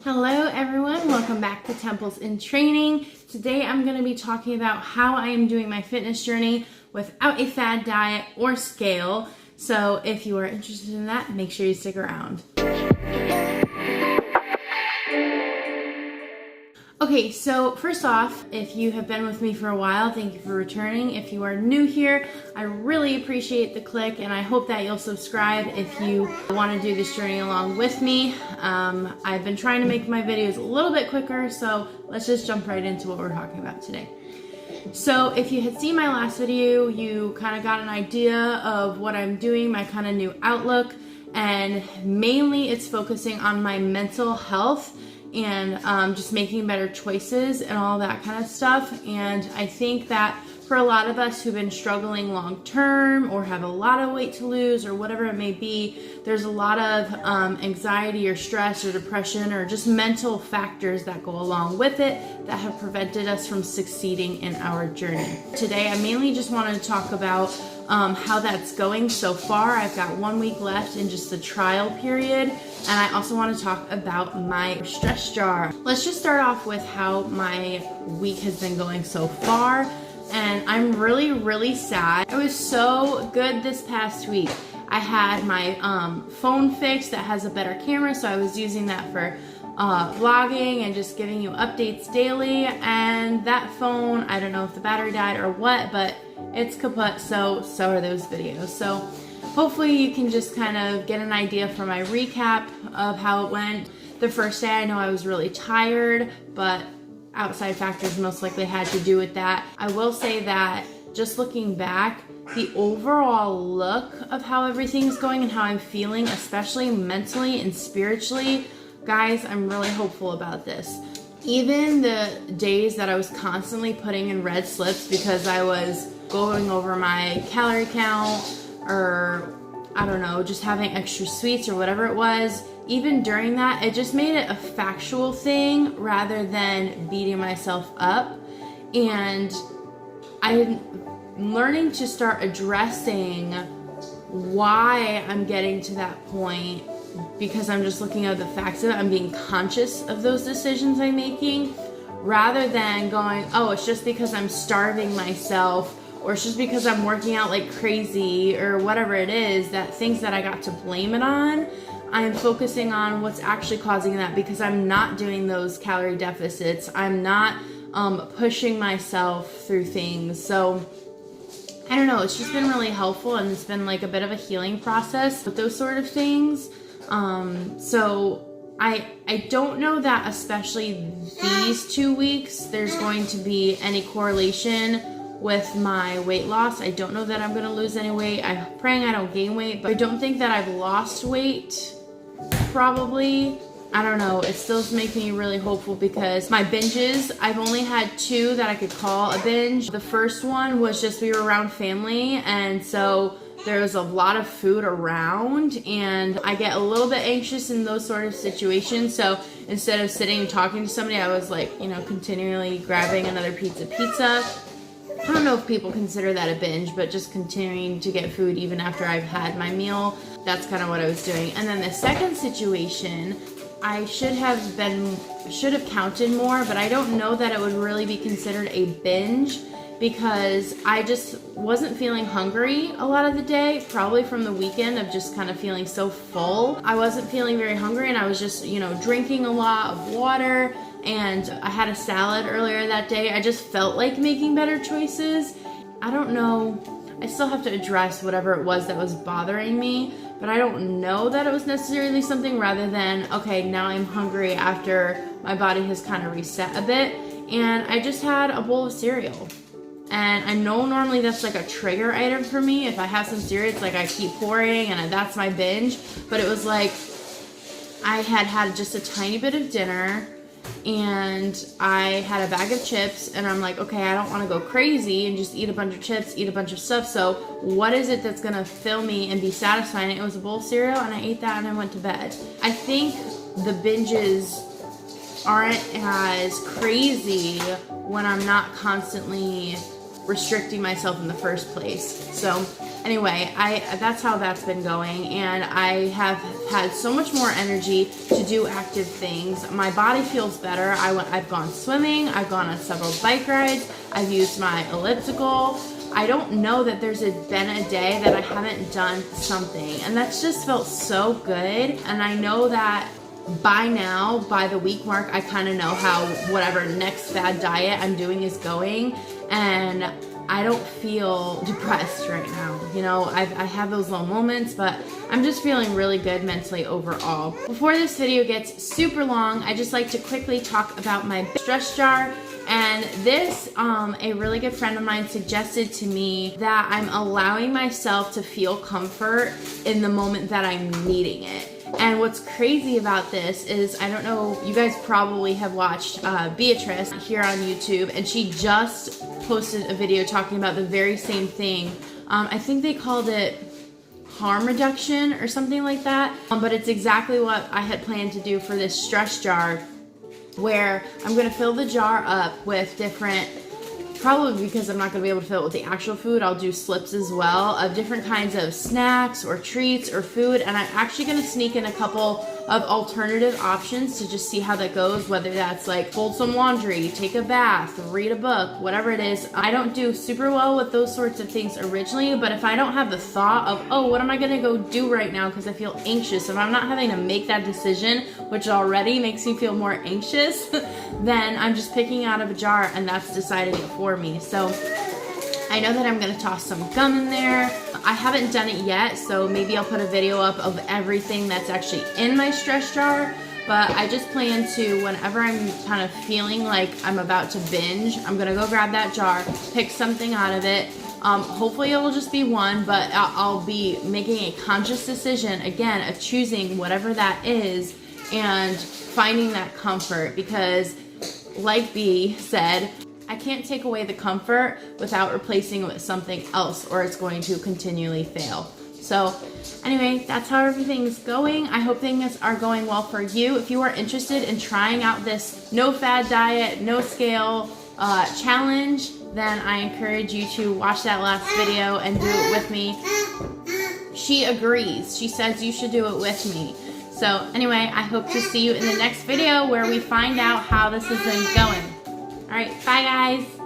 Hello everyone, welcome back to Temples in Training. Today I'm going to be talking about how I am doing my fitness journey without a fad diet or scale. So if you are interested in that, make sure you stick around. Okay, so first off, if you have been with me for a while, thank you for returning. If you are new here, I really appreciate the click and I hope that you'll subscribe if you want to do this journey along with me. I've been trying to make my videos a little bit quicker, so let's just jump right into what we're talking about today. So if you had seen my last video, you kind of got an idea of what I'm doing, my kind of new outlook, and mainly it's focusing on my mental health and just making better choices and all that kind of stuff. And I think that for a lot of us who've been struggling long term or have a lot of weight to lose or whatever it may be, there's a lot of anxiety or stress or depression or just mental factors that go along with it that have prevented us from succeeding in our journey. Today I mainly just wanted to talk about how that's going so far. I've got 1 week left in just the trial period, and I also want to talk about my stress jar. Let's just start off with how my week has been going so far, and I'm really sad. It was so good this past week. I had my phone fixed that has a better camera, so I was using that for vlogging and just giving you updates daily. And that phone, I don't know if the battery died or what, but it's kaput, so are those videos. So hopefully you can just kind of get an idea from my recap of how it went. The first day I know I was really tired, but outside factors most likely had to do with that. I will say that just looking back, the overall look of how everything's going and how I'm feeling, especially mentally and spiritually, guys, I'm really hopeful about this. Even the days that I was constantly putting in red slips because I was going over my calorie count or I don't know, just having extra sweets or whatever it was, even during that, it just made it a factual thing rather than beating myself up. And I'm learning to start addressing why I'm getting to that point, because I'm just looking at the facts of it. I'm being conscious of those decisions I'm making rather than going, oh, it's just because I'm starving myself or it's just because I'm working out like crazy or whatever it is, that things that I got to blame it on. I'm focusing on what's actually causing that, because I'm not doing those calorie deficits. I'm not pushing myself through things. So I don't know, it's just been really helpful, and it's been like a bit of a healing process with those sort of things. So I don't know that especially these 2 weeks there's going to be any correlation with my weight loss. I don't know that I'm going to lose any weight. I'm praying I don't gain weight, but I don't think that I've lost weight, probably. I don't know, it still makes me really hopeful because my binges, I've only had 2 that I could call a binge. The first one was just we were around family, and so there was a lot of food around, and I get a little bit anxious in those sort of situations. So instead of sitting and talking to somebody, I was like, you know, continually grabbing another pizza. I don't know if people consider that a binge, but just continuing to get food even after I've had my meal. That's kind of what I was doing. And then the second situation, I should have counted more, but I don't know that it would really be considered a binge because I just wasn't feeling hungry a lot of the day, probably from the weekend of just kind of feeling so full. I wasn't feeling very hungry, and I was just, you know, drinking a lot of water, and I had a salad earlier that day. I just felt like making better choices. I don't know. I still have to address whatever it was that was bothering me, but I don't know that it was necessarily something rather than, okay, now I'm hungry after my body has kind of reset a bit. And I just had a bowl of cereal. And I know normally that's like a trigger item for me. If I have some cereal, it's like I keep pouring and that's my binge. But it was like I had just a tiny bit of dinner and I had a bag of chips, and I'm like, okay, I don't want to go crazy and just eat a bunch of chips, eat a bunch of stuff. So what is it that's going to fill me and be satisfying? It was a bowl of cereal, and I ate that and I went to bed. I think the binges aren't as crazy when I'm not constantly restricting myself in the first place. So anyway, that's how that's been going, and I have had so much more energy to do active things. My body feels better. I've gone swimming, I've gone on several bike rides, I've used my elliptical. I don't know that there's been a day that I haven't done something, and that's just felt so good. And I know that by now, by the week mark, I kind of know how whatever next fad diet I'm doing is going, and I don't feel depressed right now. You know, I have those low moments, but I'm just feeling really good mentally overall. Before this video gets super long, I just like to quickly talk about my stress jar. And this, a really good friend of mine suggested to me that I'm allowing myself to feel comfort in the moment that I'm needing it. And what's crazy about this is, I don't know, you guys probably have watched Beatrice here on YouTube, and she just posted a video talking about the very same thing. I think they called it harm reduction or something like that. But it's exactly what I had planned to do for this stress jar, where I'm gonna fill the jar up with different, probably because I'm not gonna be able to fill it with the actual food, I'll do slips as well of different kinds of snacks or treats or food. And I'm actually gonna sneak in a couple of alternative options to just see how that goes, whether that's like fold some laundry, take a bath, read a book, whatever it is. I don't do super well with those sorts of things originally, but if I don't have the thought of, oh, what am I gonna go do right now because I feel anxious, if I'm not having to make that decision, which already makes me feel more anxious, then I'm just picking out of a jar and that's deciding it for me. So I know that I'm gonna toss some gum in there. I haven't done it yet, so maybe I'll put a video up of everything that's actually in my stress jar, but I just plan to, whenever I'm kind of feeling like I'm about to binge, I'm gonna go grab that jar, pick something out of it. Hopefully it will just be one, but I'll be making a conscious decision, again, of choosing whatever that is and finding that comfort, because like B said, I can't take away the comfort without replacing it with something else, or it's going to continually fail. So anyway, that's how everything's going. I hope things are going well for you. If you are interested in trying out this no fad diet, no scale challenge, then I encourage you to watch that last video and do it with me. She agrees. She says you should do it with me. So anyway, I hope to see you in the next video where we find out how this has been going. All right, bye guys.